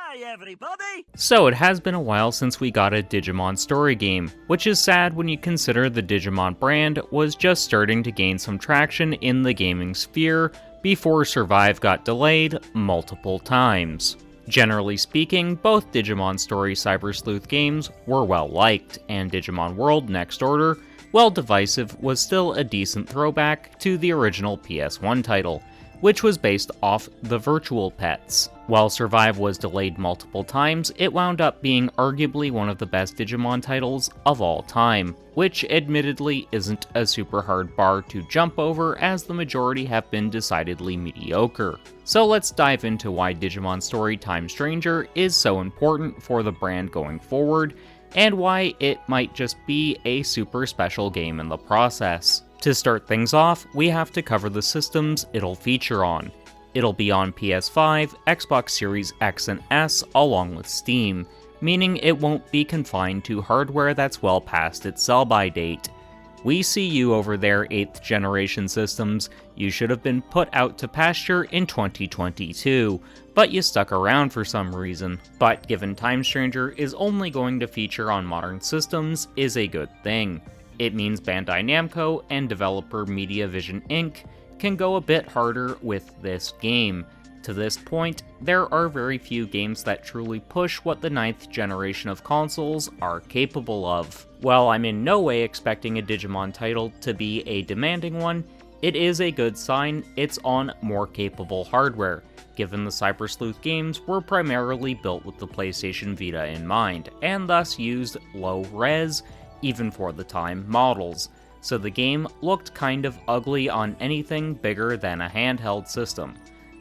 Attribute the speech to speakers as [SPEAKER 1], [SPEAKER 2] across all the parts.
[SPEAKER 1] Hi everybody!
[SPEAKER 2] So it has been a while since we got a Digimon Story game, which is sad when you consider the Digimon brand was just starting to gain some traction in the gaming sphere before Survive got delayed multiple times. Generally speaking, both Digimon Story Cyber Sleuth games were well liked, and Digimon World Next Order, while divisive, was still a decent throwback to the original PS1 title, which was based off the Virtual Pets. While Survive was delayed multiple times, it wound up being arguably one of the best Digimon titles of all time, which admittedly isn't a super hard bar to jump over as the majority have been decidedly mediocre. So let's dive into why Digimon Story Time Stranger is so important for the brand going forward, and why it might just be a super special game in the process. To start things off, we have to cover the systems it'll feature on. It'll be on PS5, Xbox Series X and S, along with Steam, meaning it won't be confined to hardware that's well past its sell-by date. We see you over there, 8th generation systems. You should have been put out to pasture in 2022, but you stuck around for some reason. But given Time Stranger is only going to feature on modern systems is a good thing. It means Bandai Namco and developer Mediavision Inc. can go a bit harder with this game. To this point, there are very few games that truly push what the 9th generation of consoles are capable of. While I'm in no way expecting a Digimon title to be a demanding one, it is a good sign it's on more capable hardware, given the Cyber Sleuth games were primarily built with the PlayStation Vita in mind, and thus used low-res, even for the time, models, so the game looked kind of ugly on anything bigger than a handheld system.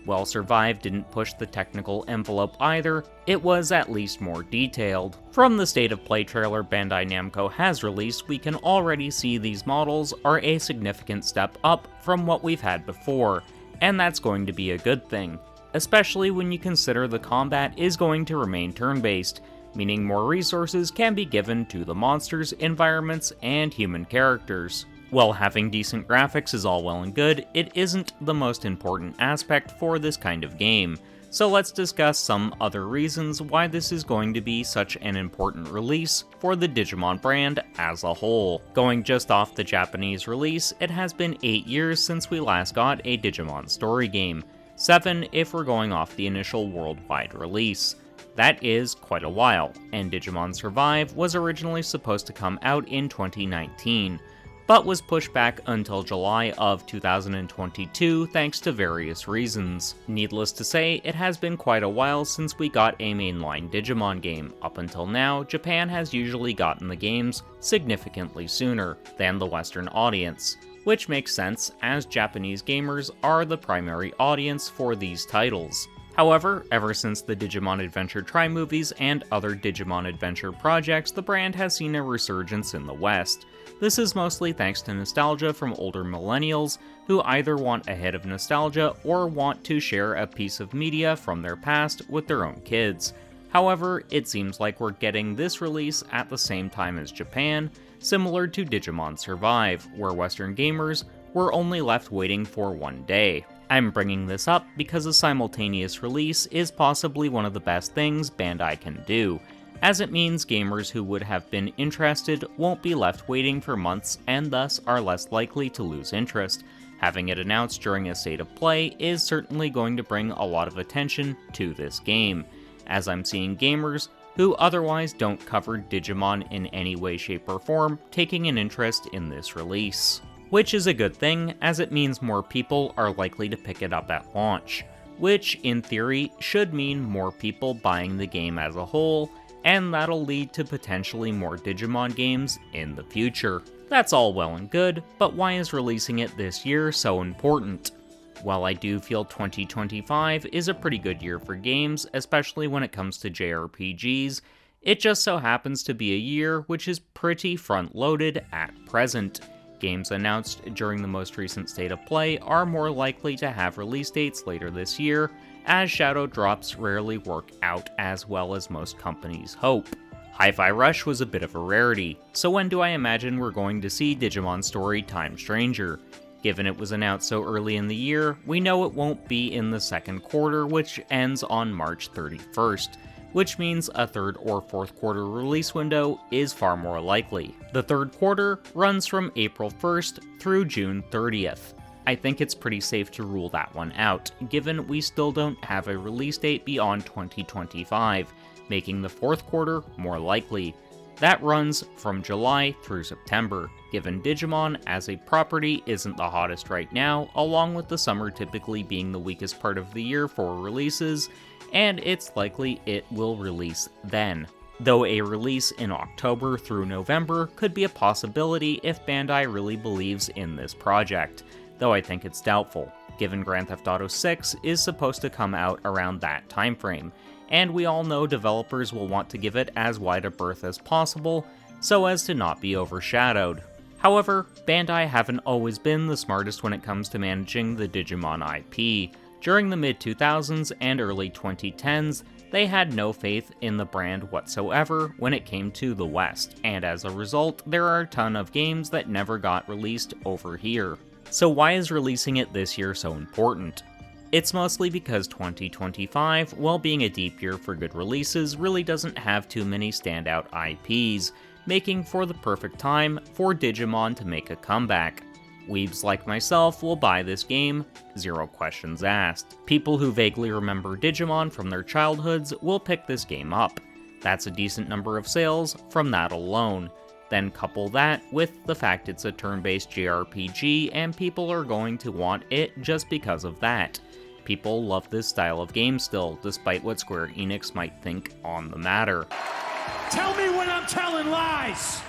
[SPEAKER 2] While Survive didn't push the technical envelope either, it was at least more detailed. From the State of Play trailer Bandai Namco has released, we can already see these models are a significant step up from what we've had before, and that's going to be a good thing, especially when you consider the combat is going to remain turn-based, meaning more resources can be given to the monsters, environments, and human characters. While having decent graphics is all well and good, it isn't the most important aspect for this kind of game, so let's discuss some other reasons why this is going to be such an important release for the Digimon brand as a whole. Going just off the Japanese release, it has been 8 years since we last got a Digimon Story game, 7 if we're going off the initial worldwide release. That is quite a while, and Digimon Survive was originally supposed to come out in 2019, but was pushed back until July of 2022 thanks to various reasons. Needless to say, it has been quite a while since we got a mainline Digimon game. Up until now, Japan has usually gotten the games significantly sooner than the Western audience, which makes sense as Japanese gamers are the primary audience for these titles. However, ever since the Digimon Adventure Tri-movies and other Digimon Adventure projects, the brand has seen a resurgence in the West. This is mostly thanks to nostalgia from older millennials who either want a hit of nostalgia or want to share a piece of media from their past with their own kids. However, it seems like we're getting this release at the same time as Japan, similar to Digimon Survive, where Western gamers were only left waiting for one day. I'm bringing this up because a simultaneous release is possibly one of the best things Bandai can do, as it means gamers who would have been interested won't be left waiting for months and thus are less likely to lose interest. Having it announced during a State of Play is certainly going to bring a lot of attention to this game, as I'm seeing gamers who otherwise don't cover Digimon in any way, shape, or form taking an interest in this release. Which is a good thing, as it means more people are likely to pick it up at launch, which in theory should mean more people buying the game as a whole, and that'll lead to potentially more Digimon games in the future. That's all well and good, but why is releasing it this year so important? While I do feel 2025 is a pretty good year for games, especially when it comes to JRPGs, it just so happens to be a year which is pretty front-loaded at present. Games announced during the most recent State of Play are more likely to have release dates later this year, as shadow drops rarely work out as well as most companies hope. Hi-Fi Rush was a bit of a rarity, so when do I imagine we're going to see Digimon Story Time Stranger? Given it was announced so early in the year, we know it won't be in the second quarter, which ends on March 31st, which means a third or fourth quarter release window is far more likely. The third quarter runs from April 1st through June 30th. I think it's pretty safe to rule that one out, given we still don't have a release date beyond 2025, making the fourth quarter more likely. That runs from July through September, given Digimon as a property isn't the hottest right now, along with the summer typically being the weakest part of the year for releases, and it's likely it will release then. Though a release in October through November could be a possibility if Bandai really believes in this project, though I think it's doubtful, given Grand Theft Auto 6 is supposed to come out around that timeframe, and we all know developers will want to give it as wide a berth as possible, so as to not be overshadowed. However, Bandai haven't always been the smartest when it comes to managing the Digimon IP. During the mid-2000s and early 2010s, they had no faith in the brand whatsoever when it came to the West, and as a result, there are a ton of games that never got released over here. So why is releasing it this year so important? It's mostly because 2025, while being a deep year for good releases, really doesn't have too many standout IPs, making for the perfect time for Digimon to make a comeback. Weebs like myself will buy this game, zero questions asked. People who vaguely remember Digimon from their childhoods will pick this game up. That's a decent number of sales from that alone. Then couple that with the fact it's a turn-based JRPG and people are going to want it just because of that. People love this style of game still, despite what Square Enix might think on the matter.
[SPEAKER 1] Tell me when I'm telling lies!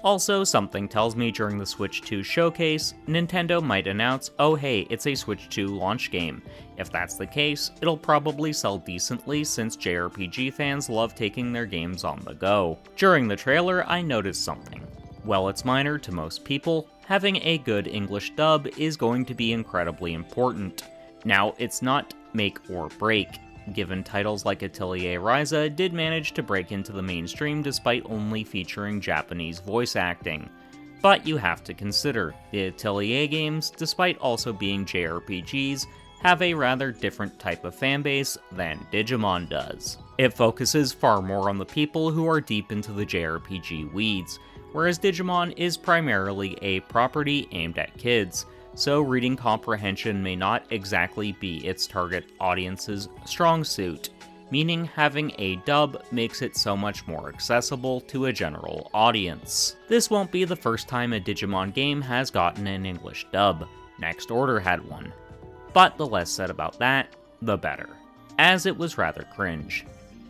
[SPEAKER 2] Also, something tells me during the Switch 2 showcase, Nintendo might announce, oh hey, it's a Switch 2 launch game. If that's the case, it'll probably sell decently since JRPG fans love taking their games on the go. During the trailer, I noticed something. While it's minor to most people, having a good English dub is going to be incredibly important. Now, it's not make or break, given titles like Atelier Ryza did manage to break into the mainstream despite only featuring Japanese voice acting. But you have to consider, the Atelier games, despite also being JRPGs, have a rather different type of fanbase than Digimon does. It focuses far more on the people who are deep into the JRPG weeds, whereas Digimon is primarily a property aimed at kids, so reading comprehension may not exactly be its target audience's strong suit, meaning having a dub makes it so much more accessible to a general audience. This won't be the first time a Digimon game has gotten an English dub. Next Order had one. But the less said about that, the better, as it was rather cringe.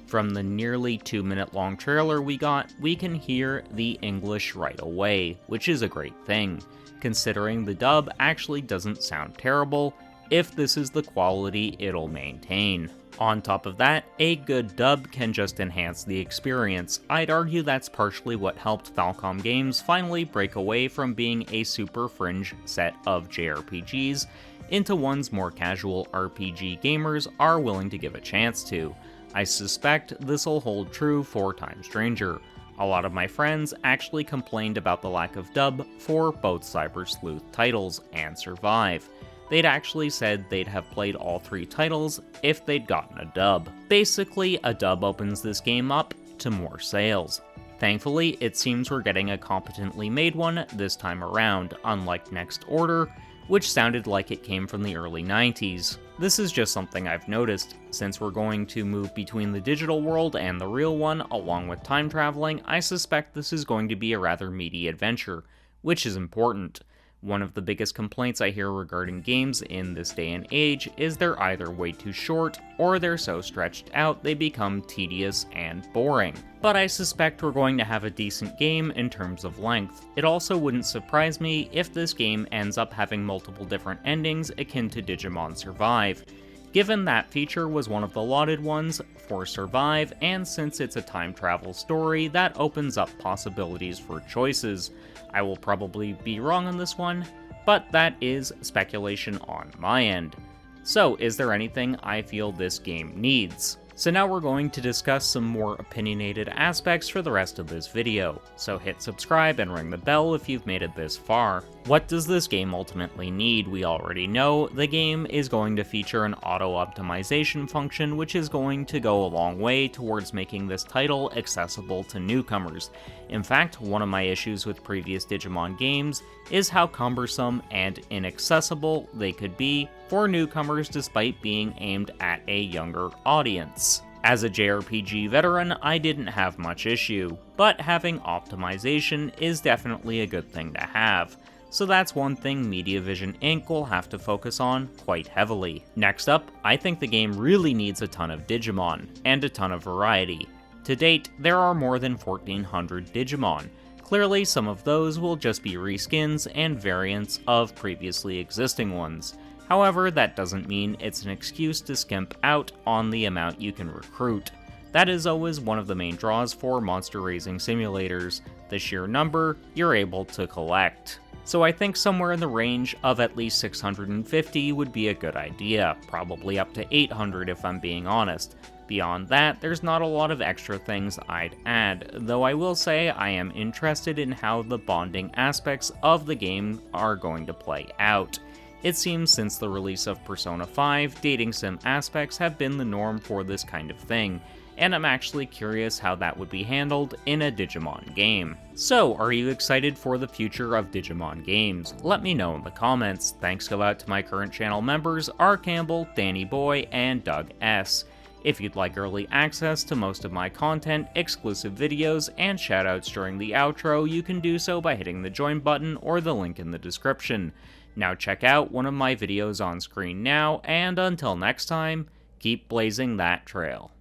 [SPEAKER 2] From the nearly 2-minute long trailer we got, we can hear the English right away, which is a great thing, considering the dub actually doesn't sound terrible if this is the quality it'll maintain. On top of that, a good dub can just enhance the experience. I'd argue that's partially what helped Falcom Games finally break away from being a super fringe set of JRPGs into ones more casual RPG gamers are willing to give a chance to. I suspect this'll hold true for Time Stranger. A lot of my friends actually complained about the lack of dub for both Cyber Sleuth titles and Survive. They'd actually said they'd have played all 3 titles if they'd gotten a dub. Basically, a dub opens this game up to more sales. Thankfully, it seems we're getting a competently made one this time around, unlike Next Order, which sounded like it came from the early 90s. This is just something I've noticed. Since we're going to move between the digital world and the real one, along with time traveling, I suspect this is going to be a rather meaty adventure, which is important. One of the biggest complaints I hear regarding games in this day and age is they're either way too short, or they're so stretched out they become tedious and boring. But I suspect we're going to have a decent game in terms of length. It also wouldn't surprise me if this game ends up having multiple different endings akin to Digimon Survive, given that feature was one of the lauded ones for Survive, and since it's a time travel story, that opens up possibilities for choices. I will probably be wrong on this one, but that is speculation on my end. So, is there anything I feel this game needs? So now we're going to discuss some more opinionated aspects for the rest of this video, so hit subscribe and ring the bell if you've made it this far. What does this game ultimately need? We already know the game is going to feature an auto-optimization function, which is going to go a long way towards making this title accessible to newcomers. In fact, one of my issues with previous Digimon games is how cumbersome and inaccessible they could be for newcomers despite being aimed at a younger audience. As a JRPG veteran, I didn't have much issue, but having optimization is definitely a good thing to have. So that's one thing Mediavision Inc. will have to focus on quite heavily. Next up, I think the game really needs a ton of Digimon, and a ton of variety. To date, there are more than 1,400 Digimon. Clearly, some of those will just be reskins and variants of previously existing ones. However, that doesn't mean it's an excuse to skimp out on the amount you can recruit. That is always one of the main draws for monster raising simulators, the sheer number you're able to collect. So I think somewhere in the range of at least 650 would be a good idea, probably up to 800 if I'm being honest. Beyond that, there's not a lot of extra things I'd add, though I will say I am interested in how the bonding aspects of the game are going to play out. It seems since the release of Persona 5, dating sim aspects have been the norm for this kind of thing, and I'm actually curious how that would be handled in a Digimon game. So, are you excited for the future of Digimon games? Let me know in the comments. Thanks go out to my current channel members, R. Campbell, Danny Boy, and Doug S. If you'd like early access to most of my content, exclusive videos, and shoutouts during the outro, you can do so by hitting the join button or the link in the description. Now check out one of my videos on screen now, and until next time, keep blazing that trail.